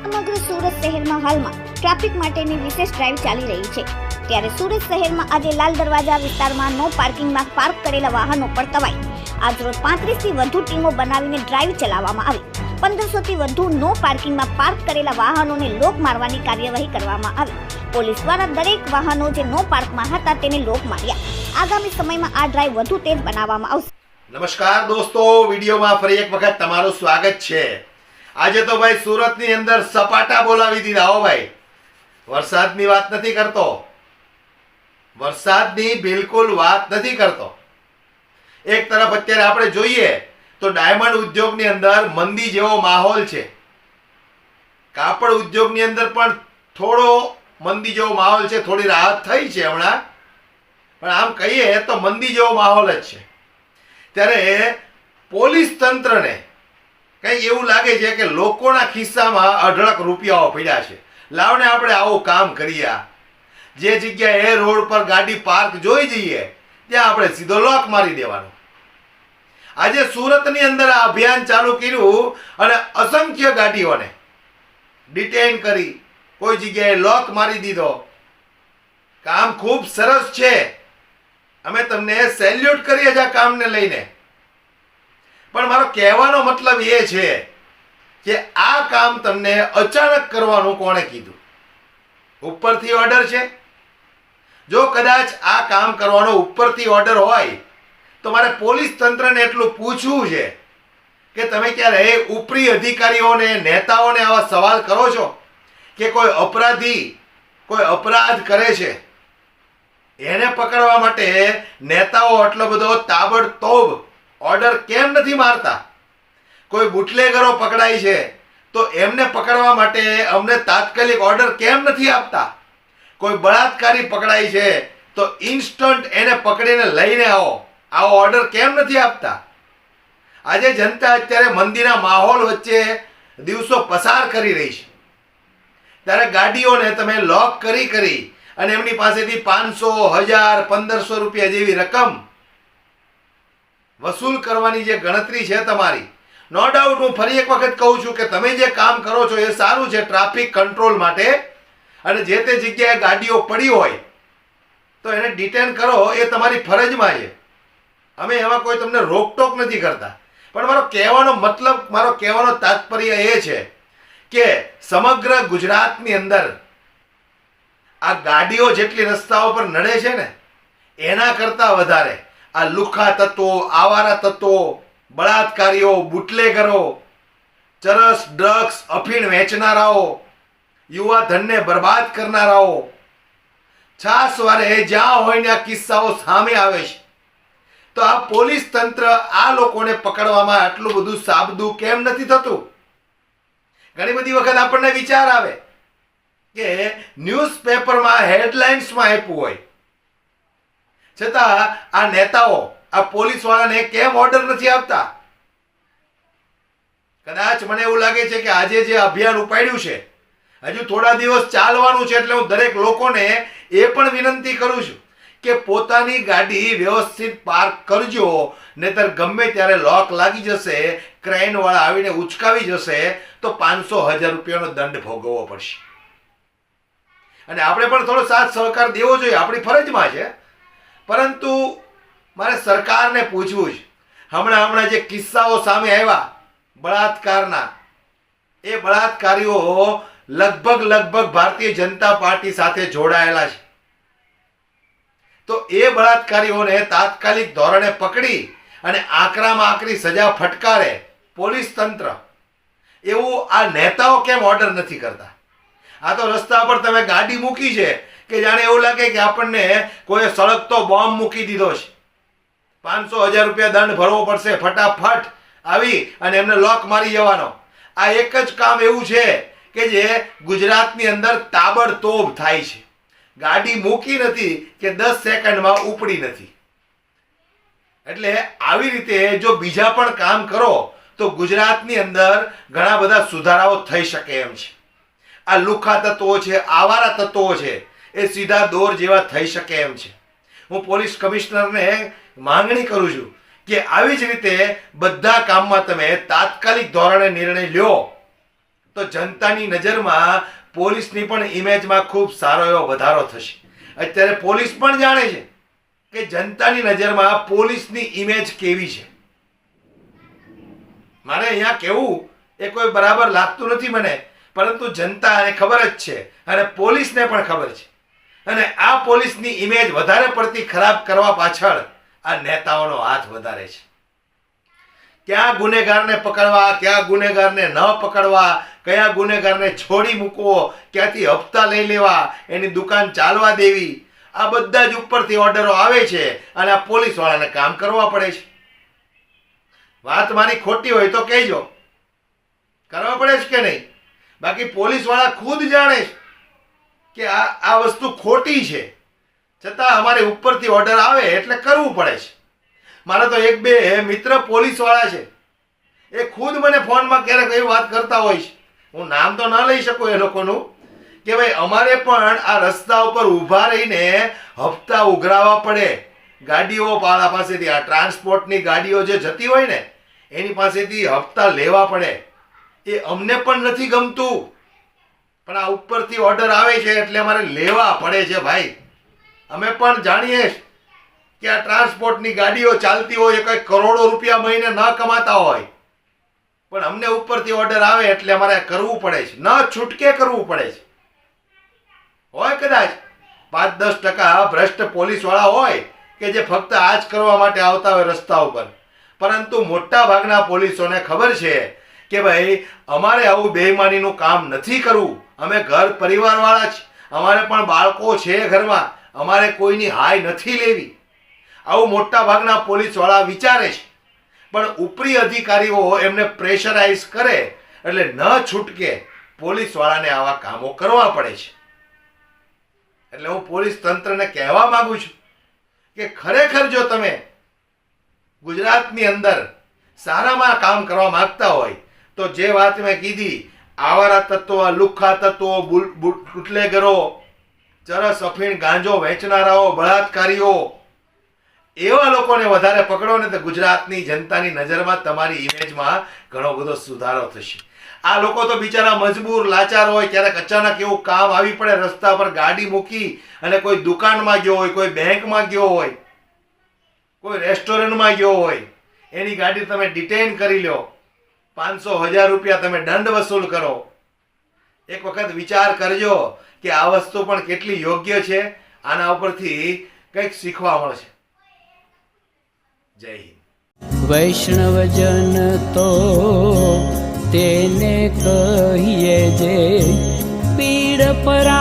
સમગ્ર સુરત શહેરમાં હાલમાં ટ્રાફિક માટેની વિશેષ ડ્રાઈવ ચાલી રહી છે। ત્યારે સુરત શહેરમાં આજે લાલ દરવાજા વિસ્તારમાં નો પાર્કિંગમાં પાર્ક કરેલા વાહનો પર તવાઈ આજરોજ 35 થી વધુ ટીમો બનાવીને ડ્રાઈવ ચલાવવામાં આવી। 1500 થી વધુ નો પાર્કિંગમાં પાર્ક કરેલા વાહનોને લોક મારવાની કાર્યવાહી કરવામાં આવી। પોલીસ દ્વારા દરેક વાહનો જે નો પાર્કમાં હતા તેને લોક માર્યા। આગામી સમયમાં આ ડ્રાઈવ વધુ તેજ બનાવવામાં આવશે। નમસ્કાર દોસ્તો, વિડીયોમાં ફરી એક વખત તમારું સ્વાગત છે। આજે તો ભાઈ સુરતની અંદર સપાટા બોલાવી દીધા હો ભાઈ। વરસાદની વાત નથી કરતો, વરસાદની બિલકુલ વાત નથી કરતો। એક તરફ અત્યારે આપણે જોઈએ તો ડાયમંડ ઉદ્યોગની અંદર મંદી જેવો માહોલ છે, કાપડ ઉદ્યોગની અંદર પણ થોડો મંદી જેવો માહોલ છે, થોડી રાહત થઈ છે હમણાં, પણ આમ કહીએ તો મંદી જેવો માહોલ જ છે। ત્યારે પોલીસ તંત્રને કંઈક એવું લાગે છે કે લોકોના ખિસ્સામાં અઢળક રૂપિયાઓ પડ્યા છે, લાવને આપણે આવું કામ કરીએ। જે જગ્યાએ રોડ પર ગાડી પાર્ક જોઈ જઈએ ત્યાં આપણે સીધો લોક મારી દેવાનો। આજે સુરતની અંદર આ અભિયાન ચાલુ કર્યું અને અસંખ્ય ગાડીઓને ડિટેન કરી કોઈ જગ્યાએ લોક મારી દીધો। કામ ખૂબ સરસ છે, અમે તમને સેલ્યુટ કરીએ છીએ આ કામને લઈને, પણ મારો કહેવાનો મતલબ એ છે કે આ કામ તમને અચાનક કરવાનું કોણે કીધું? ઉપરથી ઓર્ડર છે? જો કદાચ આ કામ કરવાનો ઉપરથી ઓર્ડર હોય તો મારે પોલીસ તંત્રને એટલું પૂછવું છે કે તમે ક્યારે ઉપરી અધિકારીઓને, નેતાઓને આવા સવાલ કરો છો કે કોઈ અપરાધી કોઈ અપરાધ કરે છે એને પકડવા માટે નેતાઓ આટલો બધો તાબડતોબ ઓર્ડર કેમ નથી મારતા? કોઈ બુટલેગરો પકડાય છે તો એમને પકડવા માટે અમને તાત્કાલિક ઓર્ડર કેમ નથી આપતા? કોઈ બળાત્કારી પકડાય છે તો ઇન્સ્ટન્ટ એને પકડીને લઈને આવો ઓર્ડર કેમ નથી આપતા? આજે જનતા અત્યારે મંદીના માહોલ વચ્ચે દિવસો પસાર કરી રહી છે, ત્યારે ગાડીઓને તમે લોક કરી અને એમની પાસેથી 500, 1000, 1500 રૂપિયા જેવી રકમ વસૂલ કરવાની જે ગણતરી છે તમારી, નો ડાઉટ હું ફરી એક વખત કહું છું કે તમે જે કામ કરો છો એ સારું છે ટ્રાફિક કંટ્રોલ માટે, અને જે તે જગ્યાએ ગાડીઓ પડી હોય તો એને ડિટેન કરો, એ તમારી ફરજમાં છે। અમે એમાં કોઈ તમને રોકટોક નથી કરતા, પણ મારો કહેવાનો મતલબ, મારો કહેવાનો તાત્પર્ય એ છે કે સમગ્ર ગુજરાતની અંદર આ ગાડીઓ જેટલી રસ્તાઓ પર નડે છે ને એના કરતાં વધારે આ લુખ્ખા તત્વો, આવારા તત્વો, બળાત્કારીઓ, બુટલેગરો, ચરસ, ડ્રગ્સ, અફીણ વેચનારાઓ, યુવા ધનને બરબાદ કરનારાઓ, છાસવારે જ્યાં હોય ને આ કિસ્સાઓ સામે આવે છે। તો આ પોલીસ તંત્ર આ લોકોને પકડવામાં આટલું બધું સાબદું કેમ નથી થતું? ઘણી બધી વખત આપણને વિચાર આવે કે ન્યૂઝપેપરમાં હેડલાઇન્સમાં આપ્યું હોય છતાં આ નેતાઓ આ પોલીસ વાળાને કેમ ઓર્ડર નથી આપતા? કદાચ મને એવું લાગે છે કે આજે જે અભિયાન ઉપાડ્યું છે હજુ થોડા દિવસ ચાલવાનું છે, એટલે હું દરેક લોકોને એ પણ વિનંતી કરું છું કે પોતાની ગાડી વ્યવસ્થિત પાર્ક કરજો, નહીતર ગમે ત્યારે લોક લાગી જશે, ક્રાઇમ વાળા આવીને ઉચકાવી જશે તો 500-1000 રૂપિયાનો દંડ ભોગવવો પડશે। અને આપણે પણ થોડો સાથ સહકાર દેવો જોઈએ, આપણી ફરજમાં છે। પરંતુ મારે સરકારને પૂછવું છે, હમણાં જે કિસ્સાઓ સામે આવ્યા બળાત્કારના, એ બળાત્કારીઓ લગભગ ભારતીય જનતા પાર્ટી સાથે જોડાયેલા છે, તો એ બળાત્કારીઓને તાત્કાલિક ધોરણે પકડી અને આકરામાં આકરી સજા ફટકારે પોલીસ તંત્ર, એવું આ નેતાઓ કેમ ઓર્ડર નથી કરતા? આ તો રસ્તા પર તમે ગાડી મૂકી છે કે જાણે એવું લાગે કે આપણને કોઈ સળગતો બોમ્બ મૂકી દીધો છે, 500-1000 રૂપિયા દંડ ભરવો પડશે, ફટાફટ આવી અને એમને લોક મારી જવાનો। આ એક જ કામ એવું છે કે જે ગુજરાતની અંદર તાબડતોબ થાય છે, ગાડી મૂકી નથી કે 10 સેકન્ડમાં ઉપડી નથી। એટલે આવી રીતે જો બીજા પણ કામ કરો તો ગુજરાતની અંદર ઘણા બધા સુધારાઓ થઈ શકે એમ છે। આ લુખ્ખા તત્વો છે, આવારા તત્વો છે, એ સીધા દોર જેવા થઈ શકે એમ છે। હું પોલીસ કમિશનરને માંગણી કરું છું કે આવી જ રીતે બધા કામમાં તમે તાત્કાલિક ધોરણે નિર્ણય લ્યો, તો જનતાની નજરમાં પોલીસની પણ ઇમેજમાં ખૂબ સારો એવો વધારો થશે. અત્યારે પોલીસ પણ જાણે છે કે જનતાની નજરમાં પોલીસની ઇમેજ કેવી છે. મારે અહીંયા કહેવું એ કોઈ બરાબર લાગતું નથી મને, પરંતુ જનતાને ખબર જ છે અને પોલીસને પણ ખબર છે. અને આ પોલીસની ઇમેજ વધારે પડતી ખરાબ કરવા પાછળ આ નેતાઓનો હાથ વધારે છે. ક્યાં ગુનેગારને પકડવા, ક્યાં ગુનેગારને ન પકડવા, કયા ગુનેગારને છોડી મૂકવો, ક્યાંથી હપ્તા લઈ લેવા, એની દુકાન ચાલવા દેવી, આ બધા જ ઉપરથી ઓર્ડરો આવે છે અને આ પોલીસવાળાને કામ કરવા પડે છે. વાત મારી ખોટી હોય તો કહેજો, કરવા પડે છે કે નહીં? બાકી પોલીસવાળા ખુદ જાણે છે કે આ વસ્તુ ખોટી છે, છતાં અમારે ઉપરથી ઓર્ડર આવે એટલે કરવું પડે છે. મારા તો એક બે મિત્ર પોલીસવાળા છે, એ ખુદ મને ફોનમાં ક્યારેક એવી વાત કરતા હોય છે, હું નામ તો ના લઈ શકું એ લોકોનું, કે ભાઈ અમારે પણ આ રસ્તા ઉપર ઊભા રહીને હપ્તા ઉઘરાવવા પડે. ગાડીઓ વાળા પાસેથી, આ ટ્રાન્સપોર્ટની ગાડીઓ જે જતી હોય ને એની પાસેથી હપ્તા લેવા પડે. એ અમને પણ નથી ગમતું, પણ આ ઉપરથી ઓર્ડર આવે છે એટલે અમારે લેવા પડે છે ભાઈ. અમે પણ જાણીએ કે આ ટ્રાન્સપોર્ટની ગાડીઓ ચાલતી હોય, કઈ કરોડો રૂપિયા મહિને ન કમાતા હોય, પણ અમને ઉપરથી ઓર્ડર આવે એટલે અમારે કરવું પડે છે, ન છૂટકે કરવું પડે છે. હોય કદાચ 5-10% ભ્રષ્ટ પોલીસવાળા હોય કે જે ફક્ત આ જ કરવા માટે આવતા હોય રસ્તા ઉપર, પરંતુ મોટા ભાગના પોલીસોને ખબર છે કે ભાઈ અમારે આવું બેઈમાનીનું કામ નથી કરવું. અમે ઘર પરિવારવાળા છે, અમારે પણ બાળકો છે ઘરમાં, અમારે કોઈની હાય નથી લેવી. આવું મોટા ભાગના પોલીસવાળા વિચારે છે, પણ ઉપરી અધિકારીઓ એમને પ્રેશરાઇઝ કરે એટલે ન છૂટકે પોલીસવાળાને આવા કામો કરવા પડે છે. એટલે હું પોલીસ તંત્રને કહેવા માંગુ છું કે ખરેખર જો તમે ગુજરાતની અંદર સારામાં કામ કરવા માંગતા હોય તો જે વાત મેં કીધી, આવારા તત્વો, લુખ્ખા તત્વો, બુટલેગરો, ચરસ, અફીણ, ગાંજો વેચનારાઓ, બળાત્કારીઓ, એવા લોકોને વધારે પકડો ને તો ગુજરાતની જનતાની નજરમાં તમારી ઇમેજમાં ઘણો બધો સુધારો થશે. આ લોકો તો બિચારા મજબૂર, લાચાર હોય, ક્યારેક અચાનક એવું કામ આવી પડે, રસ્તા પર ગાડી મૂકી અને કોઈ દુકાનમાં ગયો હોય, કોઈ બેંકમાં ગયો હોય, કોઈ રેસ્ટોરન્ટમાં ગયો હોય, એની ગાડી તમે ડિટેન કરી લો, 500-1000 રૂપિયા તમે દંડ વસૂલ કરો. એક વખત વિચાર કરજો કે આ વસ્તુ પણ કેટલી યોગ્ય છે. આના ઉપરથી કંઈક શીખવા મળશે. જય હિન્દ. વૈષ્ણવજન તો તેને કહીએ જે પીડ પરા